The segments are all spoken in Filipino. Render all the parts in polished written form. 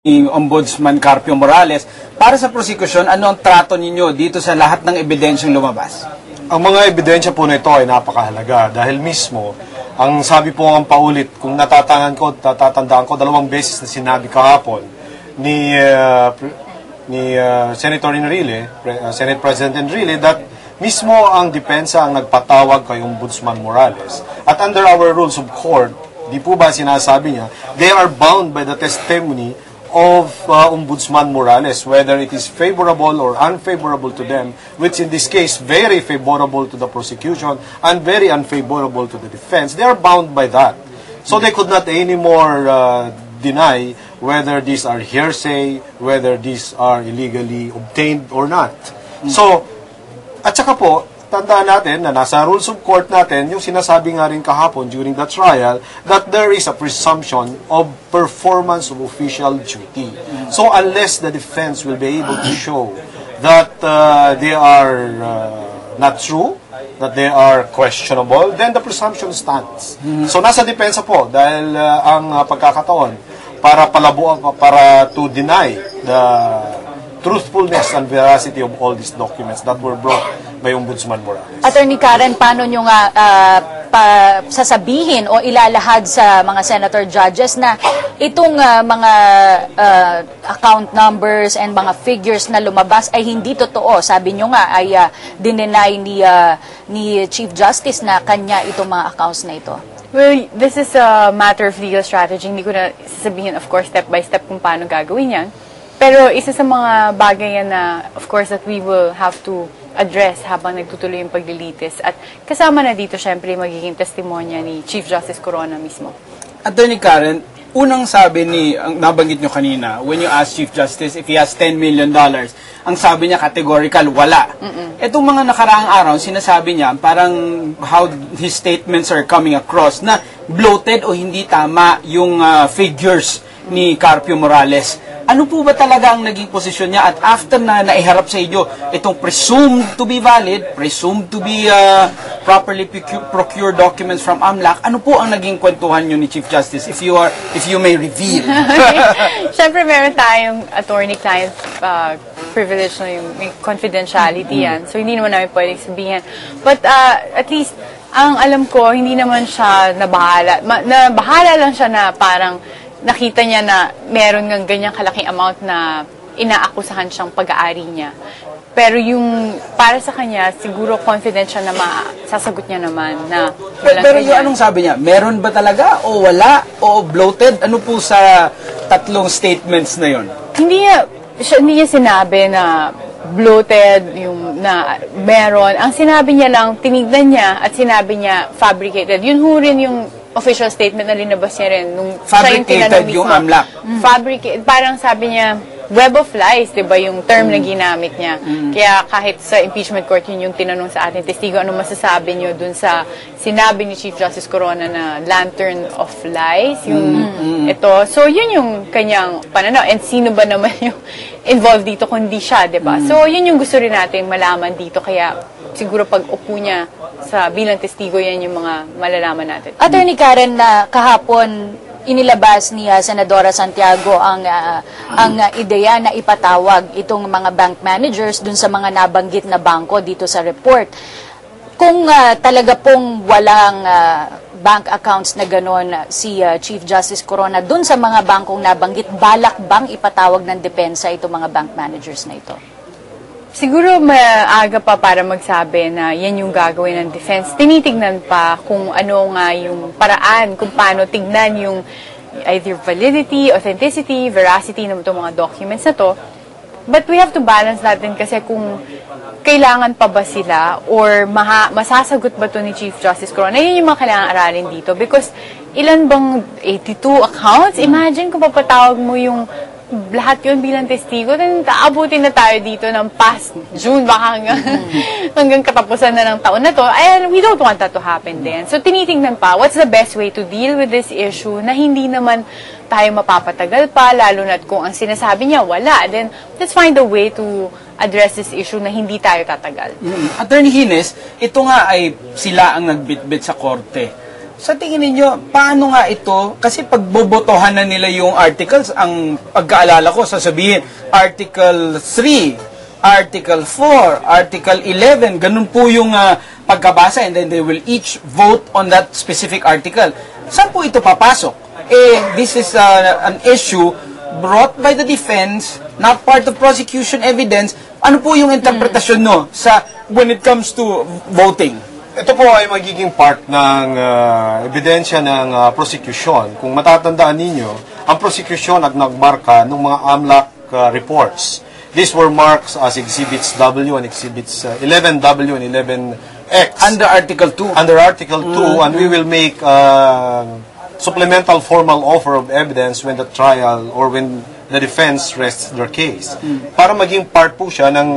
ni Ombudsman Carpio Morales. Para sa prosecution, ano ang trato ninyo dito sa lahat ng ebidensyang lumabas? Ang mga ebidensya po na ito ay napakahalaga dahil mismo, ang sabi po ang paulit, kung natatandaan ko, 2 beses na sinabi kahapon ni Senator Enrile, Senate President Enrile, that mismo ang depensa ang nagpatawag kay Ombudsman Morales. At under our rules of court, di po ba sinasabi niya, they are bound by the testimony of Ombudsman Morales, whether it is favorable or unfavorable to them, which in this case, very favorable to the prosecution and very unfavorable to the defense. They are bound by that. So they could not anymore deny whether these are hearsay, whether these are illegally obtained or not. So, at saka po, tandaan natin na nasa rules of court natin, yung sinasabi nga rin kahapon during the trial, that there is a presumption of performance of official duty. So unless the defense will be able to show that they are not true, that they are questionable, then the presumption stands. So nasa depensa po, dahil ang pagkakataon para palabuan, para to deny the truthfulness and veracity of all these documents that were brought by Ombudsman Morales. Attorney Karen, paano nyo nga sasabihin o ilalahad sa mga senator judges na itong mga account numbers and mga figures na lumabas ay hindi totoo? Sabi nyo nga ay dinenay ni Chief Justice na kanya itong mga accounts na ito. Well, this is a matter of legal strategy. Hindi ko na sasabihin, of course, step by step kung paano gagawin yan. Pero isa sa mga bagay yan na, of course, that we will have to address habang nagtutuloy yung paglilitis. At kasama na dito, syempre, magiging testimonya ni Chief Justice Corona mismo. Attorney Karen, unang sabi ang nabanggit nyo kanina, when you ask Chief Justice if he has $10 million, ang sabi niya categorical, wala. Itong mga nakaraang araw, sinasabi niya, parang how his statements are coming across, na bloated o hindi tama yung figures ni Carpio Morales. Ano po ba talaga ang naging posisyon niya? At after na naiharap sa inyo, itong presumed to be valid, presumed to be properly procured documents from AMLAC, ano po ang naging kwentuhan niyo ni Chief Justice, if you may reveal? Siyempre, meron tayong attorney-client privilege na yung confidentiality yan. So, hindi naman namin pwedeng sabihin. But at least, ang alam ko, hindi naman siya nabahala. Nabahala lang siya na parang nakita niya na meron ng ganyang kalaking amount na inaakusahan siyang pag-aari niya. Pero yung para sa kanya, siguro confident siya na sasagot niya naman na walang pero yung anong sabi niya? Meron ba talaga? O wala? O bloated? Ano po sa tatlong statements na yon? Hindi niya sinabi na bloated, yung na meron. Ang sinabi niya lang, tinignan niya at sinabi niya fabricated. Yun ho rin yung official statement na linabas niya rin. Nung fabricated yung AMLAC. Fabricated. Parang sabi niya, web of lies, diba yung term na ginamit niya. Kaya kahit sa impeachment court, yun yung tinanong sa ating testigo, ano masasabi niyo dun sa sinabi ni Chief Justice Corona na lantern of lies, yung ito. So, yun yung kanyang pananaw. And sino ba naman yung involved dito kundi siya, diba? So, yun yung gusto rin natin malaman dito. Kaya, siguro pag upo niya sa bilang testigo, yan yung mga malalaman natin. Attorney Karen, na kahapon inilabas ni Senadora Santiago ang ideya na ipatawag itong mga bank managers dun sa mga nabanggit na bangko dito sa report. Kung talaga pong walang bank accounts na gano'n si Chief Justice Corona dun sa mga bangkong nabanggit, balak bang ipatawag ng depensa itong mga bank managers na ito? Siguro maaga pa para magsabi na yan yung gagawin ng defense. Tinitignan pa kung ano nga yung paraan, kung paano tignan yung either validity, authenticity, veracity ng itong mga documents na to. But we have to balance natin kasi kung kailangan pa ba sila or masasagot ba to ni Chief Justice Corona, yun yung mga kailangan aralin dito. Because ilan bang 82 accounts? Imagine kung papatawag mo yung lahat yun bilang testigo, then aabutin na tayo dito ng past June, baka hanggang katapusan na ng taon na to. And we don't want that to happen then. So, tinitingnan pa, what's the best way to deal with this issue na hindi naman tayo mapapatagal pa, lalo na't kung ang sinasabi niya, wala. Then, let's find a way to address this issue na hindi tayo tatagal. Attorney Hines, ito nga ay sila ang nagbitbit sa korte. Sa tingin ninyo, paano nga ito? Kasi pag bobotohan na nila yung articles, ang pagkaalala ko, sasabihin, Article 3, Article 4, Article 11, ganun po yung pagkabasa, and then they will each vote on that specific article. Saan po ito papasok? This is an issue brought by the defense, not part of prosecution evidence. Ano po yung interpretasyon when it comes to voting? Ito po ay magiging part ng ebidensya ng prosecution. Kung matatandaan ninyo, ang prosecution ay nagmarka ng mga AMLAC reports. These were marked as Exhibits W and Exhibits 11W and 11X. Under Article 2. Under Article 2, and we will make supplemental formal offer of evidence when the trial or when the defense rests their case. Para maging part po siya ng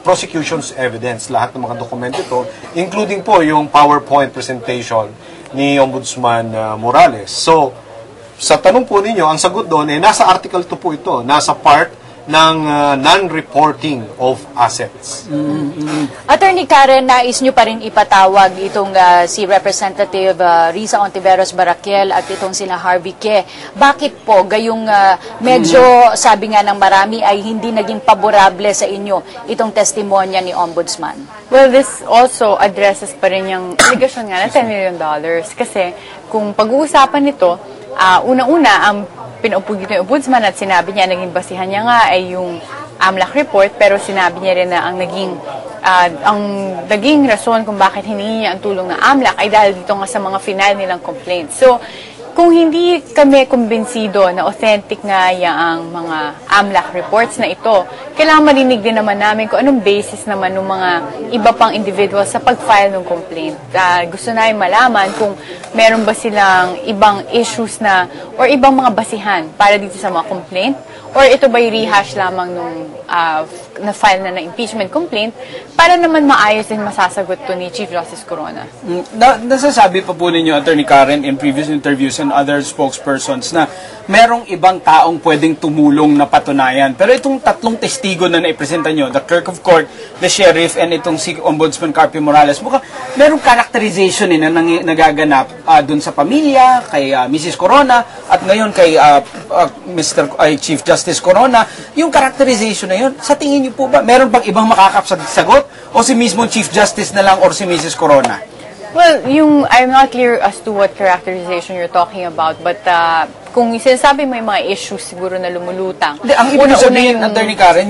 prosecution's evidence, lahat ng mga dokumento ito, including po yung PowerPoint presentation ni Ombudsman Morales. So, sa tanong po ninyo, ang sagot doon nasa Article 2 po ito, nasa part ng non-reporting of assets. Attorney Karen, nais nyo pa rin ipatawag itong si Representative Risa Ontiveros Baraquiel at itong sina Harvey Ke. Bakit po gayong medyo sabi nga ng marami ay hindi naging paborable sa inyo itong testimonya ni Ombudsman? Well, this also addresses pa rin yung allegation nga na $10 million. Kasi kung pag-uusapan nito, una-una, ang pinaupo dito yung Ombudsman at sinabi niya, naging basihan niya nga ay yung AMLAC report, pero sinabi niya rin na ang naging rason kung bakit hiningi niya ang tulong ng AMLAC ay dahil dito nga sa mga final nilang complaints. So, kung hindi kami kumbinsido na authentic nga yung mga AMLAC reports na ito, kailangan marinig din naman namin kung anong basis naman ng mga iba pang individual sa pag-file ng complaint. Gusto namin malaman kung meron ba silang ibang issues na or ibang mga basihan para dito sa mga complaint, or ito ba'y rehash lamang nung na-file na impeachment complaint para naman maayos din masasagot to ni Chief Justice Corona. Nasasabi pa po ninyo, Attorney Karen, in previous interviews and other spokespersons na merong ibang taong pwedeng tumulong na patunayan. Pero itong tatlong testigo na naipresenta nyo, the clerk of court, the sheriff, and itong si Ombudsman Carpio Morales, mukhang merong characterization na nagaganap dun sa pamilya, kay Mrs. Corona, at ngayon kay Chief Justice Corona. Yung characterization na yun, sa tingin niyo po ba, meron bang ibang makakapsagot? O si mismo Chief Justice na lang or si Mrs. Corona? Well, I'm not clear as to what characterization you're talking about, but kung sinasabi mo yung mga issues siguro na lumulutang. Hindi, ang ibig sabihin, Attorney Karen,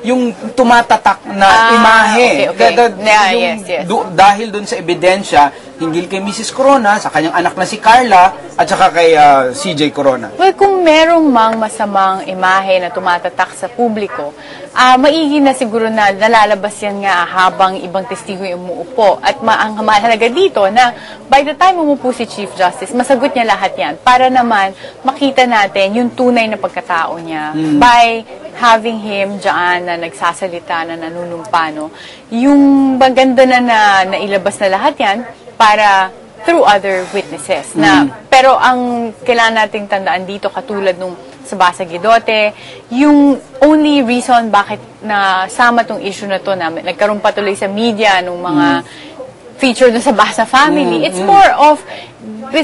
yung tumatatak na imahe. Okay. Yes. Dahil dun sa ebidensya, hinggil kay Mrs. Corona, sa kanyang anak na si Carla, at saka kay CJ Corona. Well, kung merong masamang imahe na tumatatak sa publiko, maigi na siguro na nalalabas yan nga habang ibang testigo yung umuupo. At ang mahalaga dito na by the time umupo si Chief Justice, masagot niya lahat yan para naman makita natin yung tunay na pagkatao niya by having him dyan na nagsasalita, na nanunumpano. Yung maganda na nailabas na lahat yan para through other witnesses. Pero ang kailangan nating tandaan dito, katulad nung sa Basa Guidote, yung only reason bakit nasama tong issue na to, na nagkaroon patuloy sa media nung mga feature dun sa Basa family, it's more of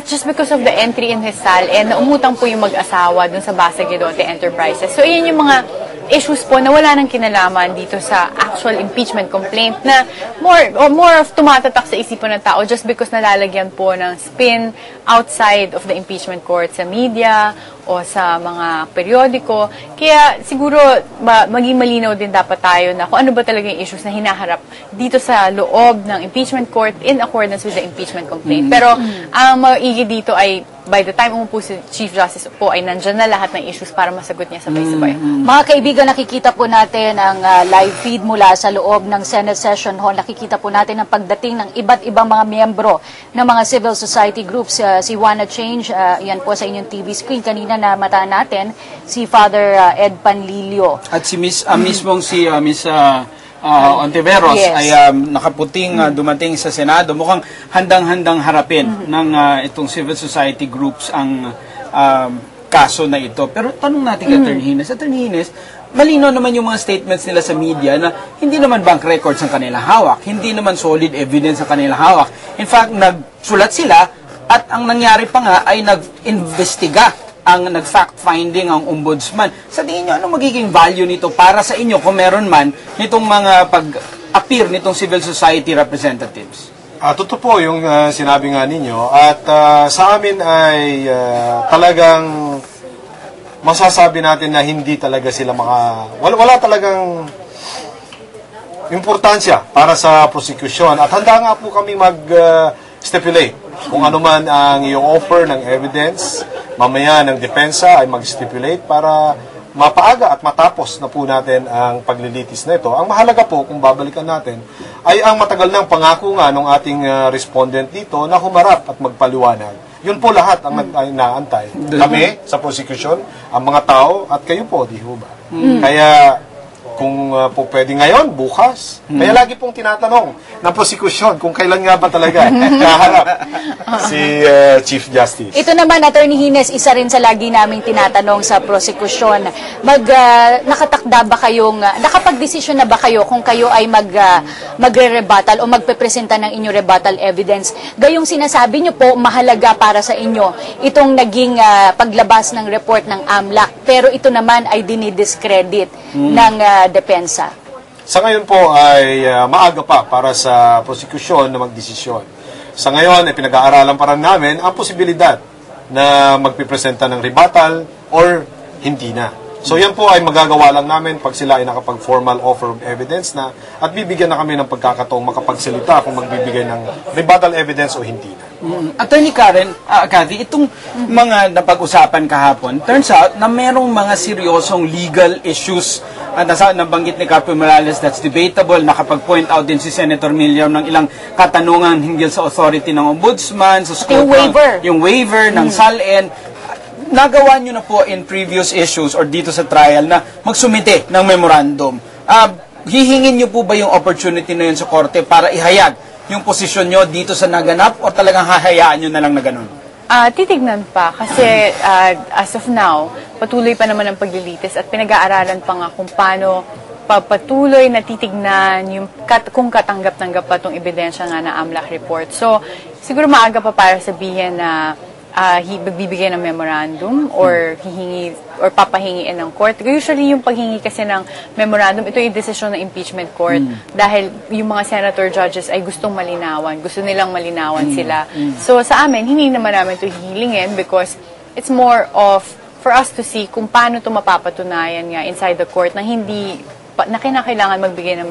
just because of the entry in his SAL and naumutang po yung mag-asawa dun sa Basa Guidote Enterprises. So, yun yung mga issues po na wala nang kinalaman dito sa actual impeachment complaint na more of tumatatak sa isipan ng tao just because nalalagyan po ng spin outside of the impeachment court sa media o sa mga periodiko. Kaya siguro maging malinaw din dapat tayo na kung ano ba talaga yung issues na hinaharap dito sa loob ng impeachment court in accordance with the impeachment complaint. Pero ang maigi dito ay by the time umupo si Chief Justice po ay nandyan na lahat ng issues para masagot niya sabay-sabay. Mga kaibigan, nakikita po natin ang live feed mula sa loob ng Senate Session Hall. Nakikita po natin ang pagdating ng iba't ibang mga miyembro ng mga civil society groups. Si Wanna Change, yan po sa inyong TV screen. Kanina na mata natin si Father Ed Panlilio. At si mismong si Miss Ontiveros ay nakaputing dumating sa Senado. Mukhang handang-handang harapin ng itong civil society groups ang kaso na ito. Pero tanong natin kay Attorney Hines. Attorney Hines, malinaw naman yung mga statements nila sa media na hindi naman bank records ang kanilang hawak, hindi naman solid evidence ang kanilang hawak. In fact, nagsulat sila at ang nangyari pa nga ay nag-investiga, ang nag-fact-finding ang ombudsman. Sa tingin nyo, ano magiging value nito para sa inyo kung meron man nitong mga pag-appear nitong civil society representatives? Totoo po yung sinabi nga ninyo at sa amin ay talagang masasabi natin na hindi talaga sila wala talagang importansya para sa prosecution at handa nga po kami mag-stipulate kung ano man ang iyong offer ng evidence, mamaya ng depensa ay mag-stipulate para mapaaga at matapos na po natin ang paglilitis na ito. Ang mahalaga po, kung babalikan natin, ay ang matagal ng pangako nga ng ating respondent dito na humarap at magpaliwanag. Yun po lahat ang inaantay. Kami, sa prosecution, ang mga tao, at kayo po, di ho ba? Kaya, kung po pwede ngayon, bukas. Kaya lagi pong tinatanong ng prosecution kung kailan nga ba talaga kaharap si Chief Justice. Ito naman, Attorney Hines, isa rin sa lagi naming tinatanong sa prosecution. Nakatakda ba kayong, nakapag-desisyon na ba kayo kung kayo ay magre-rebuttal o magpepresenta ng inyong rebuttal evidence? Gayong sinasabi nyo po, mahalaga para sa inyo itong naging paglabas ng report ng AMLAC. Pero ito naman ay dinidiscredit ng depensa. Sa ngayon po ay maaga pa para sa prosecution na magdesisyon. Sa ngayon ay pinag-aaralan pa rin namin ang posibilidad na magpipresenta ng rebuttal or hindi na. So yan po ay magagawa lang namin pag sila ay nakapag-formal offer of evidence na at bibigyan na kami ng pagkakataong makapagsalita kung magbibigay ng rebuttal evidence o hindi na. Attorney Cathy, itong mga napag-usapan kahapon, turns out na merong mga seryosong legal issues at nabanggit ni Carpio Morales that's debatable. Nakapag-point out din si Senator Miliam ng ilang katanungan hinggil sa authority ng ombudsman, sa scope yung waiver ng SALN. Nagawa nyo na po in previous issues or dito sa trial na magsumite ng memorandum. Hihingin nyo po ba yung opportunity na yun sa korte para ihayag yung posisyon nyo dito sa naganap o talagang hahayaan nyo na lang na ganun? Titignan pa kasi as of now, patuloy pa naman ang paglilitis at pinag-aaralan pa nga kung paano patuloy na titignan yung kung katanggap-tanggap pa itong ebidensya nga na AMLAC report. So, siguro maaga pa para sabihin na magbibigay ng memorandum or hihingi or papahingiin ng court. Usually yung paghingi kasi ng memorandum, ito yung desisyon ng impeachment court dahil yung mga senator judges ay gustong malinawan. Gusto nilang malinawan sila. So sa amin, hindi naman namin ito hihilingin because it's more of for us to see kung paano ito mapapatunayan nga inside the court na hindi na kinakailangan magbigay ng memorandum.